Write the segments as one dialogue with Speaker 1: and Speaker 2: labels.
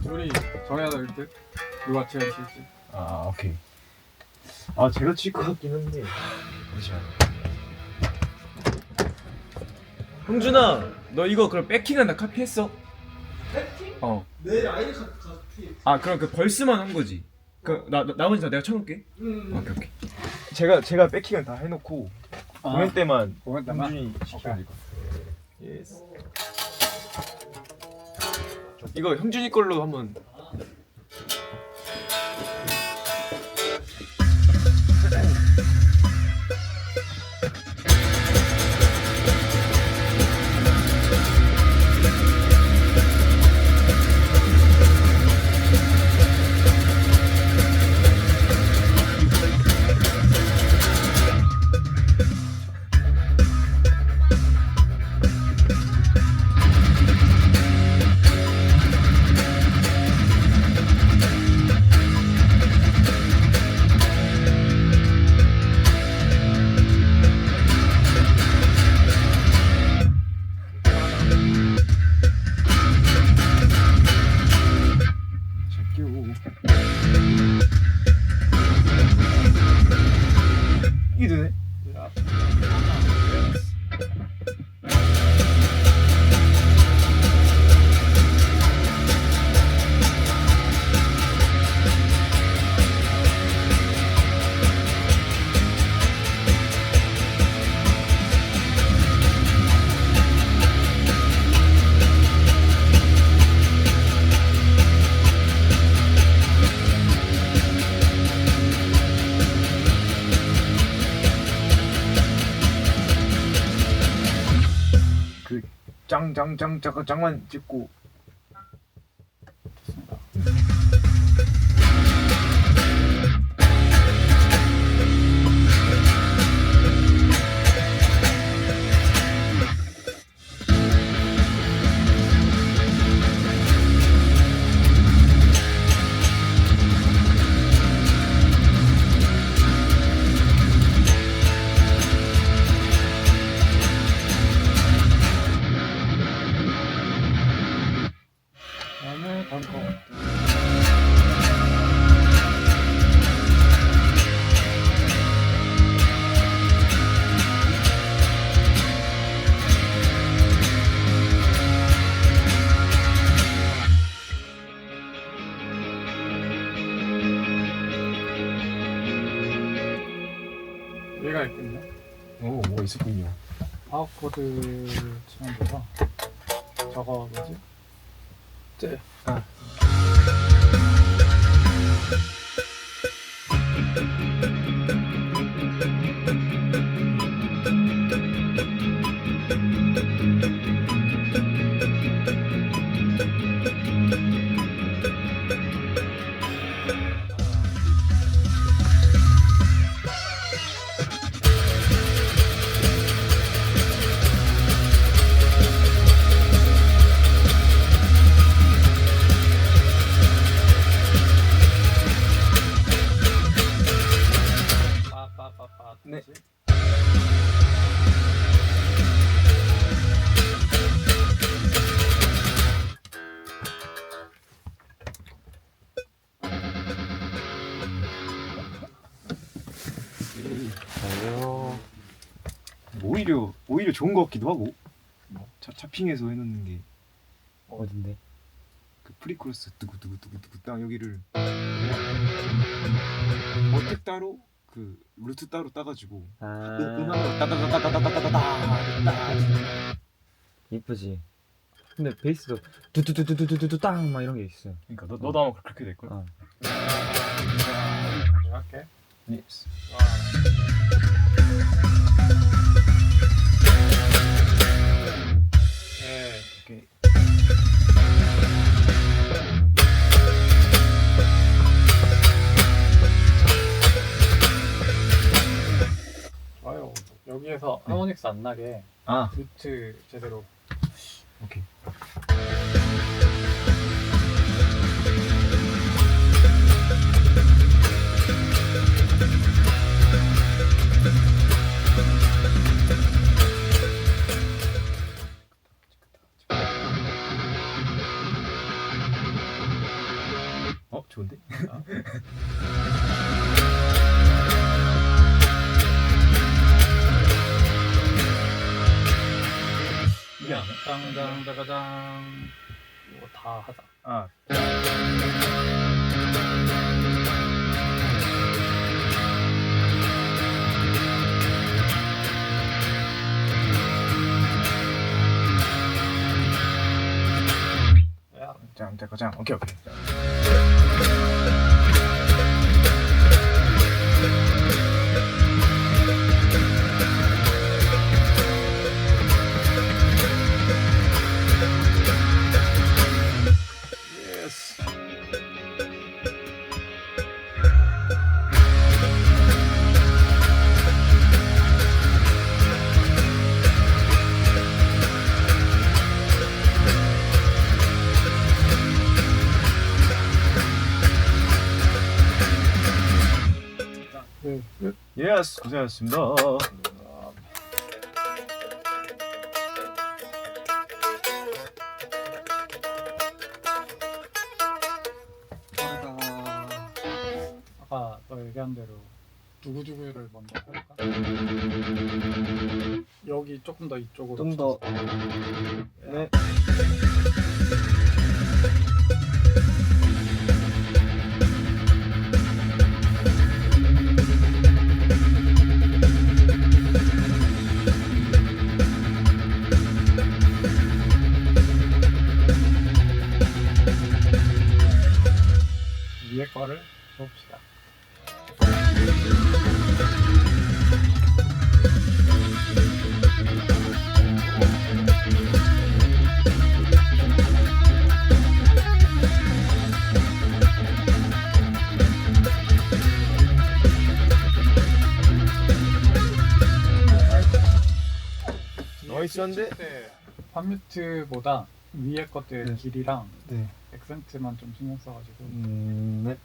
Speaker 1: 둘이 정해야 될 듯. 누가 제일 칠지.
Speaker 2: 아 오케이. 아 제가 칠 것 같긴 한데. 잠시만.
Speaker 3: 형준아, 너 이거 그럼 백킹한다 카피했어?
Speaker 4: 패팅?
Speaker 3: 어.
Speaker 4: 내 아이디 카피.
Speaker 3: 아 그럼 그 벌스만 한 거지. 그 나머지 다 내가 쳐놓을게. 오케이 오케이.
Speaker 2: 제가 백킹을 다 해놓고 공연 때만
Speaker 1: 공연 때만?
Speaker 2: 형준이 시키면 될 것 같아요. 예스.
Speaker 3: 이거 형준이 걸로 한번.
Speaker 2: 이게 되네. 짱만 찍고.
Speaker 1: 다음에 다음 거. 얘가 있군요.
Speaker 2: 오 뭐가 있었군요.
Speaker 1: 파워코드 치면 돼서 저거 뭐지? 쟤.
Speaker 2: 아.
Speaker 1: 빠빠빠빠.
Speaker 2: 네. 오히려 좋은 것 같기도 하고. 차핑해서 해놓는 게
Speaker 3: 어딘데?
Speaker 2: 그 프리코러스 두구두구두구두구 딱 여기를 어택 따로 그 루트 따로 따가지고 음악으로 따다다다다다다다다
Speaker 3: 이쁘지. 근데 베이스도 두두두두두두두 땅막 이런 게 있어.
Speaker 2: 그러니까 너도 아마 그렇게 될걸?
Speaker 3: 어.
Speaker 1: 내가 할게.
Speaker 2: 네.
Speaker 1: 예.
Speaker 2: 오케이.
Speaker 1: 좋아요. 여기에서 하모닉스 안 나게
Speaker 2: 아
Speaker 1: 루트 제대로.
Speaker 2: 오케이. 좋은데? 이게 아니야?
Speaker 1: 짱짱짜가장. 이거 다 하자.
Speaker 2: 아
Speaker 1: 야,
Speaker 2: 짱 오케이 오케이. 예스.
Speaker 1: 끝.
Speaker 2: 예스 고생하셨습니다.
Speaker 1: 아까 너 얘기한 대로 두구두구를 먼저 할까? 여기 조금 더 이쪽으로
Speaker 2: 좀 더.
Speaker 1: 쳐서.
Speaker 2: 네.
Speaker 1: 위에 거를 줍시다.
Speaker 2: 나이스한데?
Speaker 1: 팝뮤트보다 위에 것들
Speaker 2: 네.
Speaker 1: 길이랑
Speaker 2: 네.
Speaker 1: 액센트만 좀 신경 써가지고
Speaker 2: 네.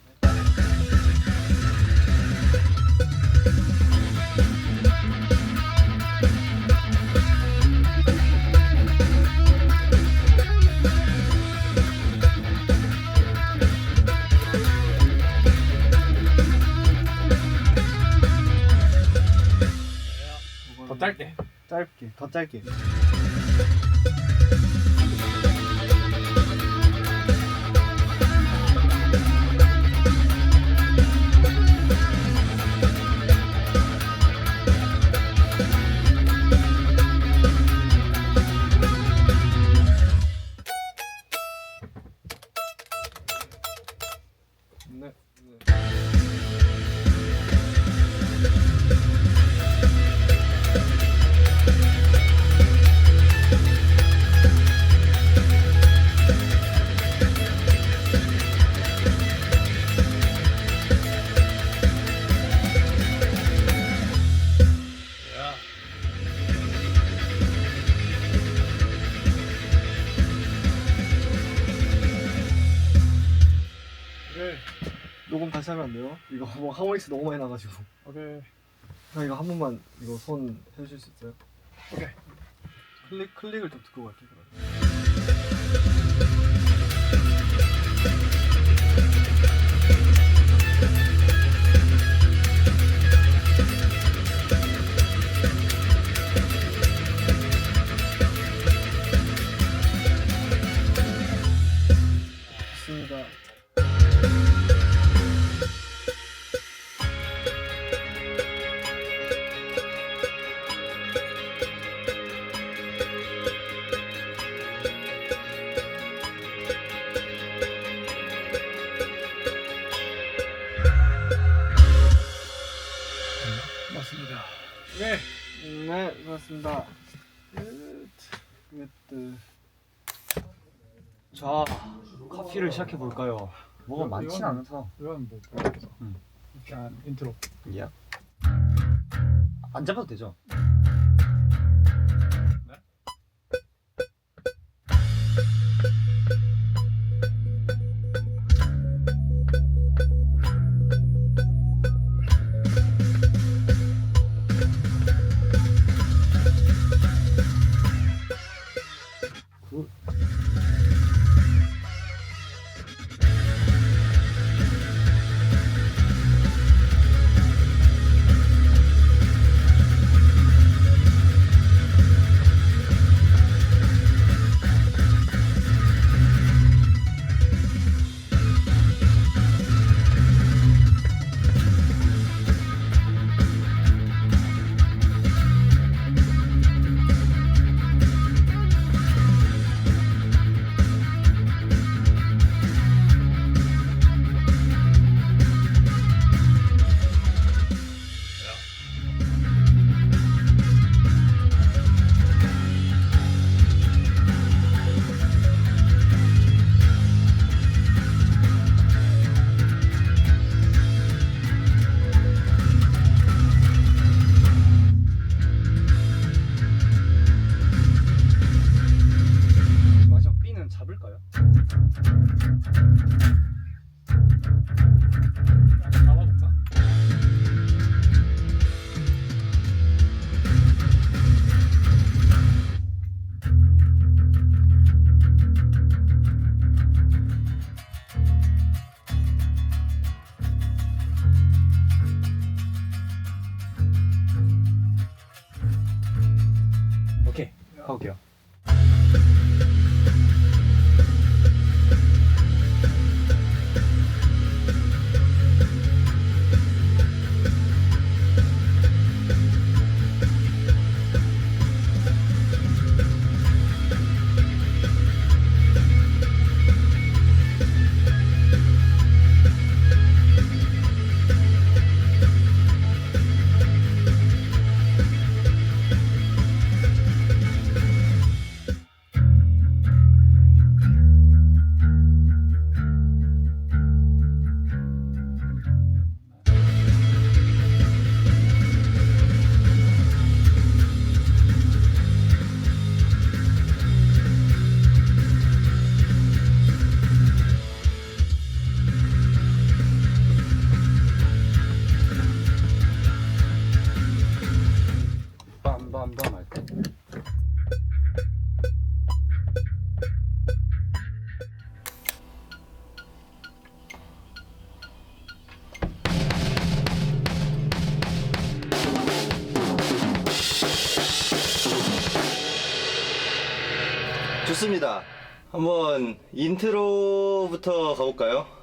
Speaker 1: 더 짧게.
Speaker 2: 짧게 더 짧게. 네. 녹음 다시 하면 안 돼요? 이거 뭐 하모닉스 너무 많이 나가지고.
Speaker 1: 오케이.
Speaker 2: 형 이거 한 번만 이거 손 해주실 수 있어요?
Speaker 1: 오케이.
Speaker 2: 클릭을 좀 듣고 갈게요. 그러면. 좋습니다.
Speaker 1: 맞습니다. 네.
Speaker 2: 네, 고맙습니다. 자, 커피를 시작해 볼까요? 뭐가
Speaker 1: 이건-
Speaker 2: 많진
Speaker 1: 이건-
Speaker 2: 않아서.
Speaker 1: 이건 뭐 그래서
Speaker 2: 음.
Speaker 1: 일단 인트로.
Speaker 2: 야. 안 잡아도 되죠?
Speaker 1: 잡아볼까? 오케이.
Speaker 2: 가볼게요. 빰빰빰 할까?
Speaker 5: 좋습니다. 한번 인트로부터 가볼까요?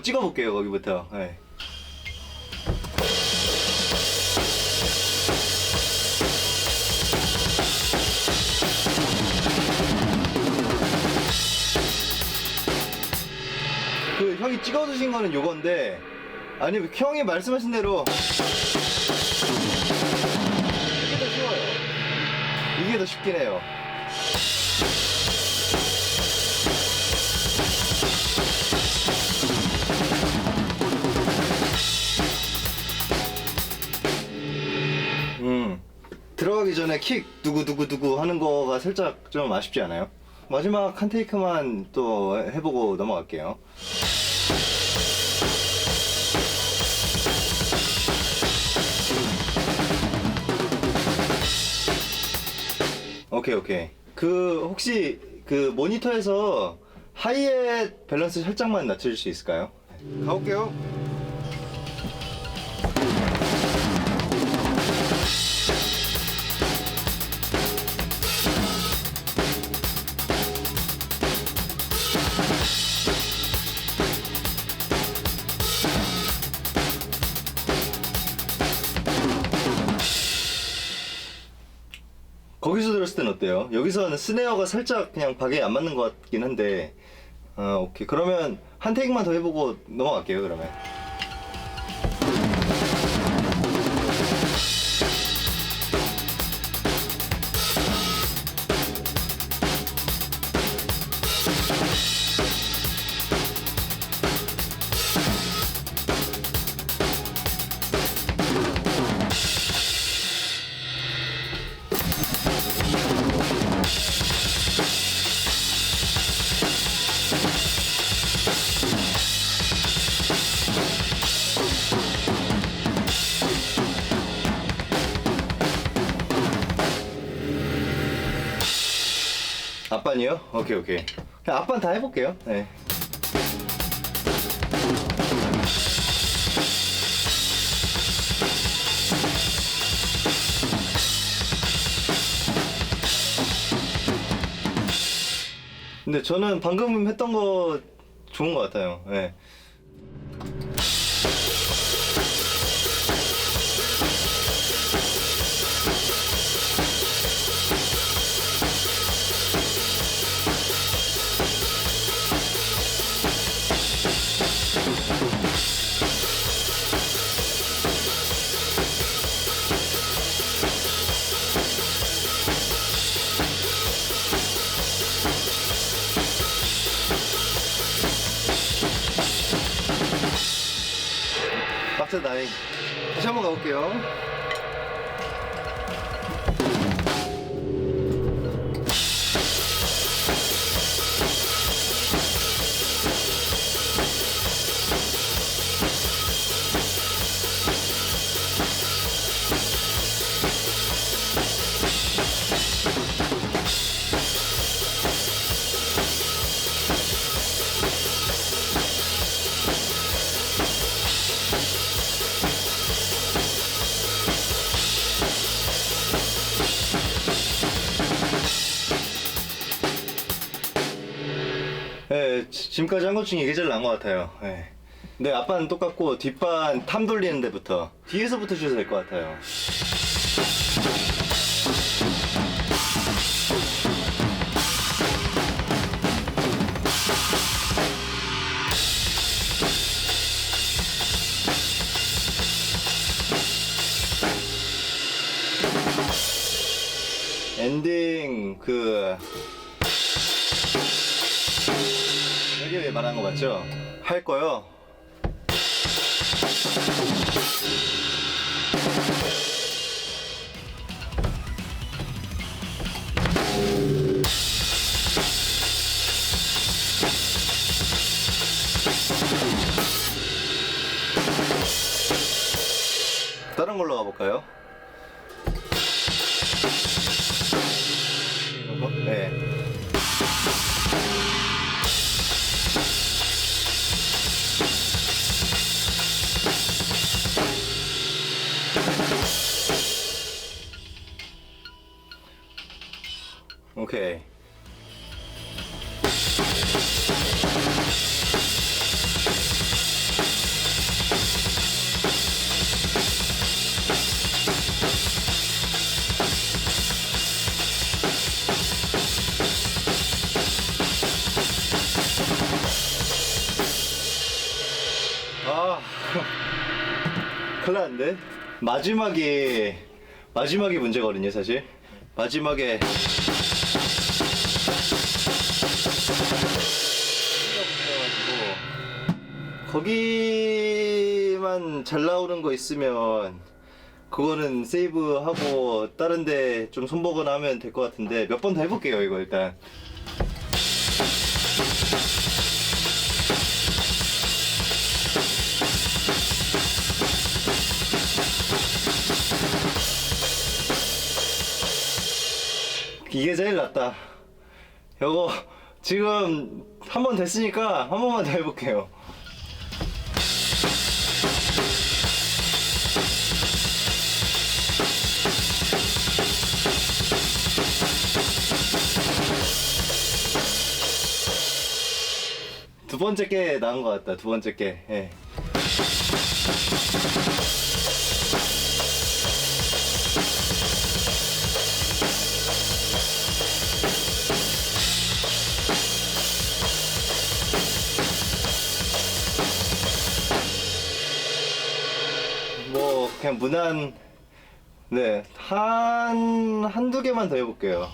Speaker 5: 찍어볼게요, 거기부터. 네. 그 형이 찍어주신 거는 요건데, 아니 형이 말씀하신 대로 이게 더 쉬워요. 이게 더 쉽긴 해요. 들어가기 전에 킥 두구두구두구 하는 거가 살짝 좀 아쉽지 않아요? 마지막 한 테이크만 또 해보고 넘어갈게요. 오케이. 그 혹시 그 모니터에서 하이햇 밸런스 살짝만 낮춰줄 수 있을까요? 가볼게요. 거기서 들었을 땐 어때요? 여기서는 스네어가 살짝 그냥 박에 안 맞는 것 같긴 한데 오케이. 그러면 한 테이크만 더 해보고 넘어갈게요, 그러면. 앞반이요? 오케이. 그냥 앞반 다 해볼게요. 네. 근데 저는 방금 했던 거 좋은 것 같아요. 네. 진짜 다행. 다시 한번 가볼게요. 네, 지금까지 한 것 중에 이게 제일 나은 것 같아요. 네. 네, 앞반 똑같고 뒷반 탐 돌리는 데부터 뒤에서부터 주셔도 될 것 같아요. 엔딩 여기 왜 말한 거 맞죠? 할 거요. 다른 걸로 가볼까요? 네. 오케이. 아, 큰일 났는데? 마지막이 문제거든요, 사실. 마지막에 거기만 잘 나오는 거 있으면 그거는 세이브하고 다른데 좀 손보거나 하면 될 것 같은데 몇 번 더 해볼게요, 이거 일단. 이게 제일 낫다. 요거 지금 한 번 됐으니까 한 번만 더 해볼게요. 두 번째 게 나은 것 같다. 두 번째 게. 예. 뭐 그냥 무난. 네, 한두 개만 더 해볼게요.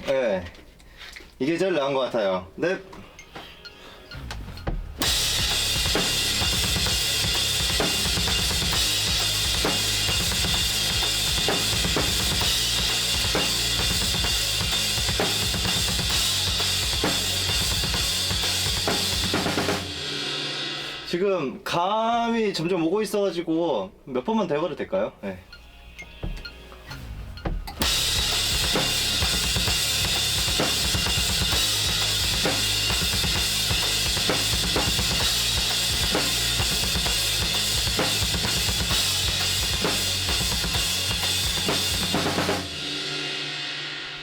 Speaker 5: 네, 이게 제일 나은 것 같아요. 네. 지금 감이 점점 오고 있어가지고 몇 번만 더 해봐도 될까요? 네.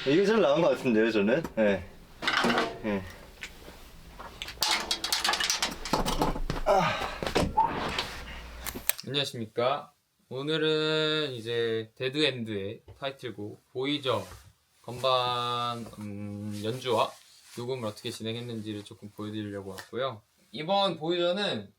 Speaker 5: 이게 제일 나은 것 같은데요, 저는. 네. 네.
Speaker 1: 안녕하십니까. 오늘은 이제 데드엔드의 타이틀곡 보이저 건반 연주와 녹음을 어떻게 진행했는지를 조금 보여드리려고 왔고요. 이번 보이저는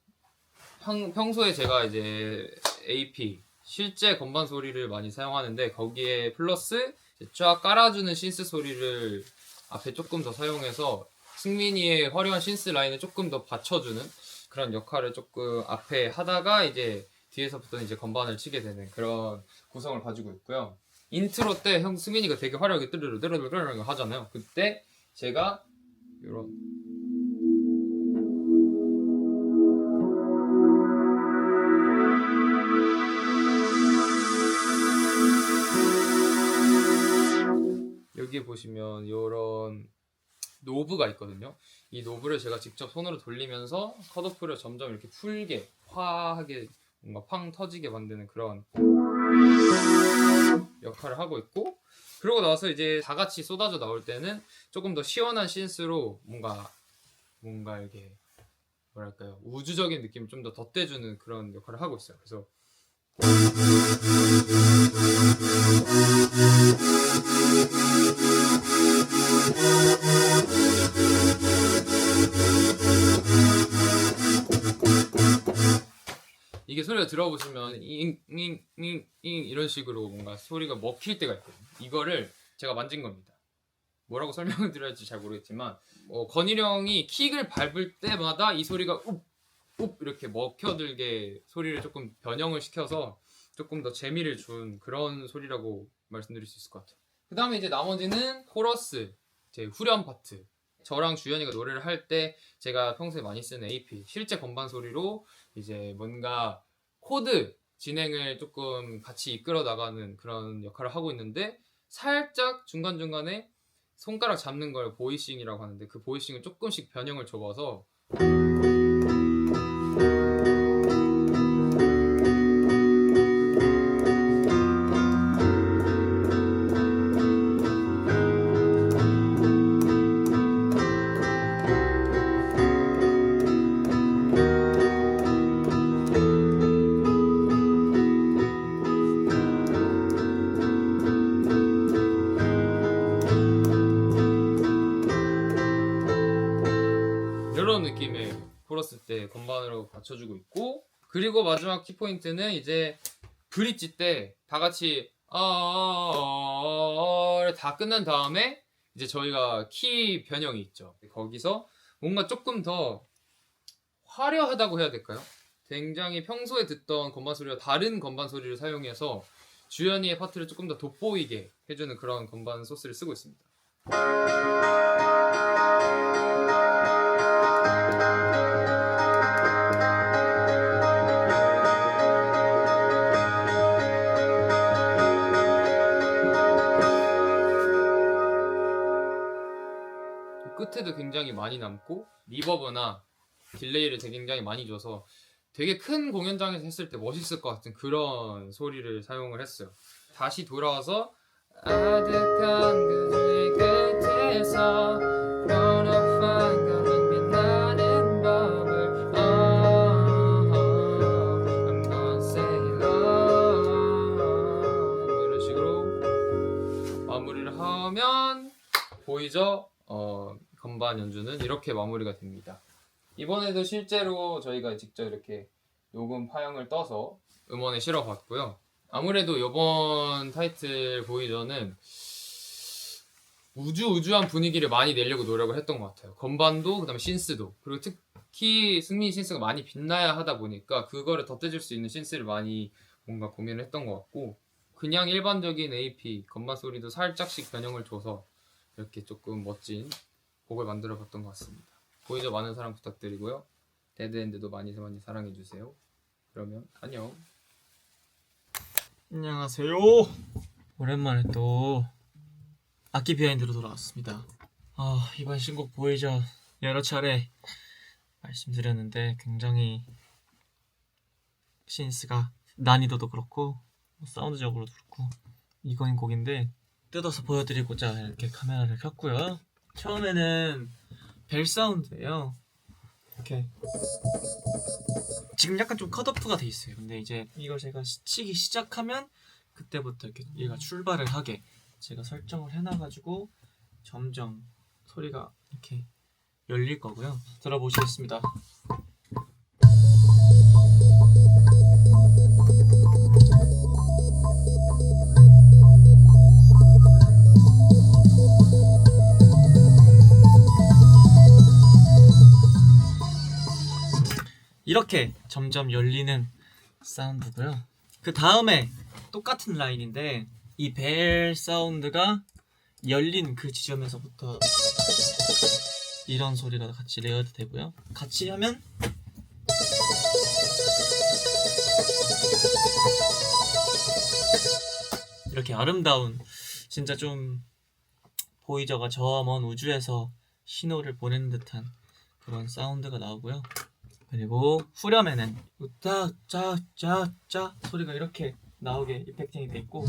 Speaker 1: 평소에 제가 이제 AP 실제 건반 소리를 많이 사용하는데 거기에 플러스 쫙 깔아주는 신스 소리를 앞에 조금 더 사용해서 승민이의 화려한 신스 라인을 조금 더 받쳐주는 그런 역할을 조금 앞에 하다가 이제 뒤에서부터 이제 건반을 치게 되는 그런 구성을 가지고 있고요. 인트로 때 승민이가 되게 화려하게 뜨르르 하잖아요. 그때 제가 이런 여기에 보시면 이런 노브가 있거든요. 이 노브를 제가 직접 손으로 돌리면서 컷오프를 점점 이렇게 풀게 화하게 뭔가 팡 터지게 만드는 그런 역할을 하고 있고, 그러고 나서 이제 다 같이 쏟아져 나올 때는 조금 더 시원한 신스로 뭔가 이렇게 뭐랄까요, 우주적인 느낌을 좀 더 덧대주는 그런 역할을 하고 있어요. 그래서 이게 소리가 들어보시면 잉잉잉잉 이런 식으로 뭔가 소리가 먹힐 때가 있거든요. 이거를 제가 만진 겁니다. 뭐라고 설명을 드려야 할지 잘 모르겠지만 건일이 형이 킥을 밟을 때마다 이 소리가 웁 이렇게 먹혀들게 소리를 조금 변형을 시켜서 조금 더 재미를 준 그런 소리라고 말씀드릴 수 있을 것 같아요. 그 다음에 이제 나머지는 코러스, 제 후렴 파트. 저랑 주현이가 노래를 할 때 제가 평소에 많이 쓰는 AP 실제 건반 소리로 이제 뭔가 코드 진행을 조금 같이 이끌어 나가는 그런 역할을 하고 있는데, 살짝 중간중간에 손가락 잡는 걸 보이싱이라고 하는데 그 보이싱을 조금씩 변형을 줘봐서 이런 느낌의 코러스 때 건반으로 받쳐주고 있고, 그리고 마지막 키포인트는 이제 브릿지 때 다 같이 다 끝난 다음에 이제 저희가 키 변형이 있죠. 거기서 뭔가 조금 더 화려하다고 해야 될까요? 굉장히 평소에 듣던 건반 소리와 다른 건반 소리를 사용해서 주현이의 파트를 조금 더 돋보이게 해주는 그런 건반 소스를 쓰고 있습니다. 끝에도 굉장히 많이 남고 리버브나 딜레이를 굉장히 많이 줘서 되게 큰 공연장에서 했을 때 멋있을 것 같은 그런 소리를 사용을 했어요. 다시 돌아와서 아득한 그의 끝에서 번호판 가는 빛나는 법을 I'm gonna say love 이런 식으로 마무리를 하면 보이죠? 건반 연주는 이렇게 마무리가 됩니다. 이번에도 실제로 저희가 직접 이렇게 녹음 파형을 떠서 음원에 실어봤고요. 아무래도 이번 타이틀 보이저는 우주한 분위기를 많이 내려고 노력을 했던 것 같아요. 건반도 그다음에 신스도, 그리고 특히 승민 신스가 많이 빛나야 하다 보니까 그거를 덧대줄 수 있는 신스를 많이 뭔가 고민을 했던 것 같고, 그냥 일반적인 AP 건반 소리도 살짝씩 변형을 줘서 이렇게 조금 멋진 곡을 만들어 봤던 것 같습니다. 보이저 많은 사랑 부탁드리고요. 데드엔드도 많이 사랑해주세요. 그러면 안녕.
Speaker 6: 안녕하세요. 오랜만에 또 악기 비하인드로 돌아왔습니다. 이번 신곡 보이저 여러 차례 말씀드렸는데 굉장히 신스가 난이도도 그렇고 사운드적으로도 그렇고 이거인 곡인데 뜯어서 보여드리고자 이렇게 카메라를 켰고요. 처음에는 벨 사운드예요. 이렇게 지금 약간 좀 컷오프가 돼 있어요. 근데 이제 이걸 제가 치기 시작하면 그때부터 이렇게 얘가 출발을 하게 제가 설정을 해놔가지고 점점 소리가 이렇게 열릴 거고요. 들어보시겠습니다. 이렇게 점점 열리는 사운드고요. 그 다음에 똑같은 라인인데 이 벨 사운드가 열린 그 지점에서부터 이런 소리가 같이 레이어드 되고요. 같이 하면 이렇게 아름다운, 진짜 좀 보이저가 저 먼 우주에서 신호를 보내는 듯한 그런 사운드가 나오고요. 그리고 후렴에는 짜짜짜짜 소리가 이렇게 나오게 이펙팅이 돼 있고,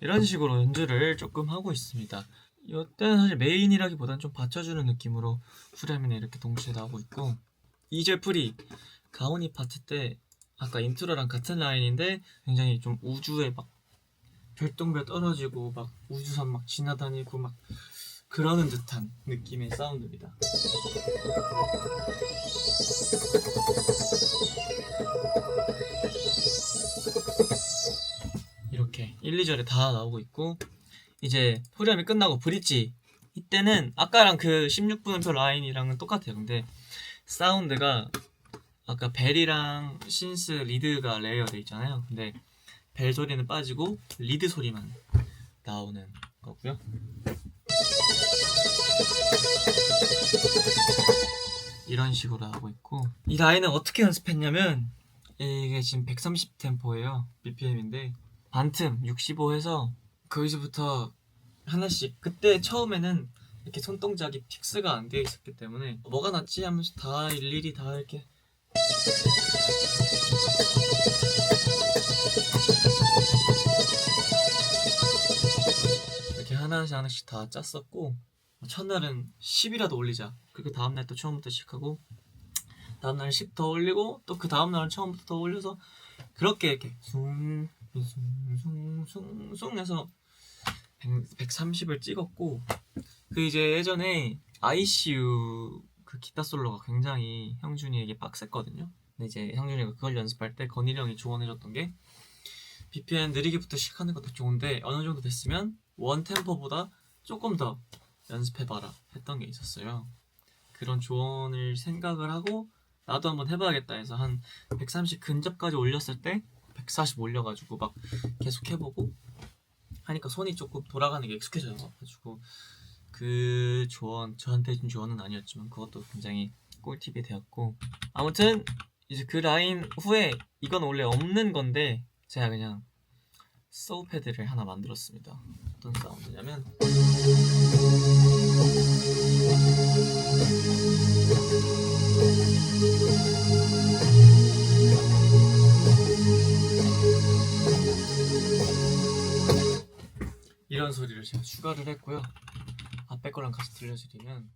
Speaker 6: 이런 식으로 연주를 조금 하고 있습니다. 이때는 사실 메인이라기보단 좀 받쳐주는 느낌으로 후렴이나 이렇게 동시에 나오고 있고, 이제 프리 가오니 파트 때 아까 인트로랑 같은 라인인데 굉장히 좀 우주에 막 별똥별 떨어지고 막 우주선 막 지나다니고 막 그러는 듯한 느낌의 사운드입니다. 이렇게 1, 2절에 다 나오고 있고, 이제 후렴이 끝나고 브릿지, 이때는 아까랑 그 16분음표 라인이랑은 똑같아요. 근데 사운드가 아까 벨이랑 신스 리드가 레이어돼 있잖아요. 근데 벨 소리는 빠지고 리드 소리만 나오는 거고요. 이런 식으로 하고 있고, 이 라인은 어떻게 연습했냐면, 이게 지금 130 템포예요. BPM인데 반틈 65 해서 거기서부터 하나씩, 그때 처음에는 이렇게 손동작이 픽스가 안 되어 있었기 때문에 뭐가 낫지 하면서 다 일일이 다 이렇게 하나씩 다 짰었고, 첫날은 10이라도 올리자. 그리고 다음날 또 처음부터 시작하고, 다음날 10 더 올리고, 또 그 다음날은 처음부터 더 올려서 그렇게 이렇게 숭숭숭숭 해서 130을 찍었고, 그 이제 예전에 ICU 그 기타 솔로가 굉장히 형준이에게 빡셌거든요. 근데 이제 형준이가 그걸 연습할 때 건일이 형이 조언해줬던 게, BPM 느리게부터 시작하는 것도 좋은데 어느 정도 됐으면 원 템포보다 조금 더 연습해봐라 했던 게 있었어요. 그런 조언을 생각을 하고 나도 한번 해봐야겠다 해서 한 130 근접까지 올렸을 때 140 올려가지고 막 계속 해보고 하니까 손이 조금 돌아가는 게 익숙해져가지고, 그 조언, 저한테 준 조언은 아니었지만 그것도 굉장히 꿀팁이 되었고, 아무튼 이제 그 라인 후에 이건 원래 없는 건데 제가 그냥 소우 패드를 하나 만들었습니다. 어떤 사운드냐면, 이런 소리를 제가 추가를 했고요. 앞에 거랑 같이 들려드리면,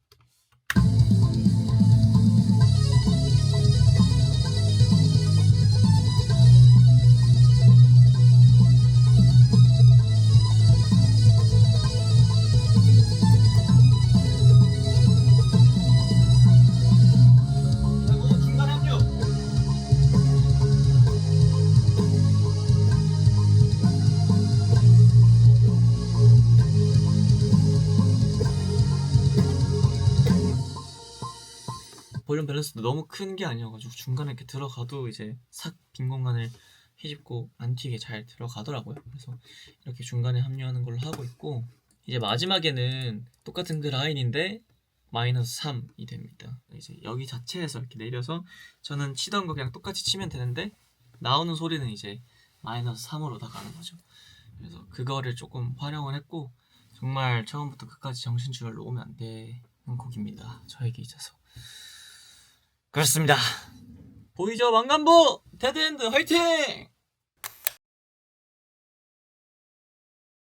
Speaker 6: 볼륨 밸런스도 너무 큰 게 아니어가지고 중간에 이렇게 들어가도 이제 싹 빈 공간을 휘집고 안 튀게 잘 들어가더라고요. 그래서 이렇게 중간에 합류하는 걸로 하고 있고, 이제 마지막에는 똑같은 그 라인인데 마이너스 3이 됩니다. 이제 여기 자체에서 이렇게 내려서 저는 치던 거 그냥 똑같이 치면 되는데 나오는 소리는 이제 마이너스 3으로 다 가는 거죠. 그래서 그거를 조금 활용을 했고, 정말 처음부터 끝까지 정신줄을 놓으면 안 되는 곡입니다. 저에게 있어서. 그렇습니다. 보이저 왕관부 데드엔드 화이팅!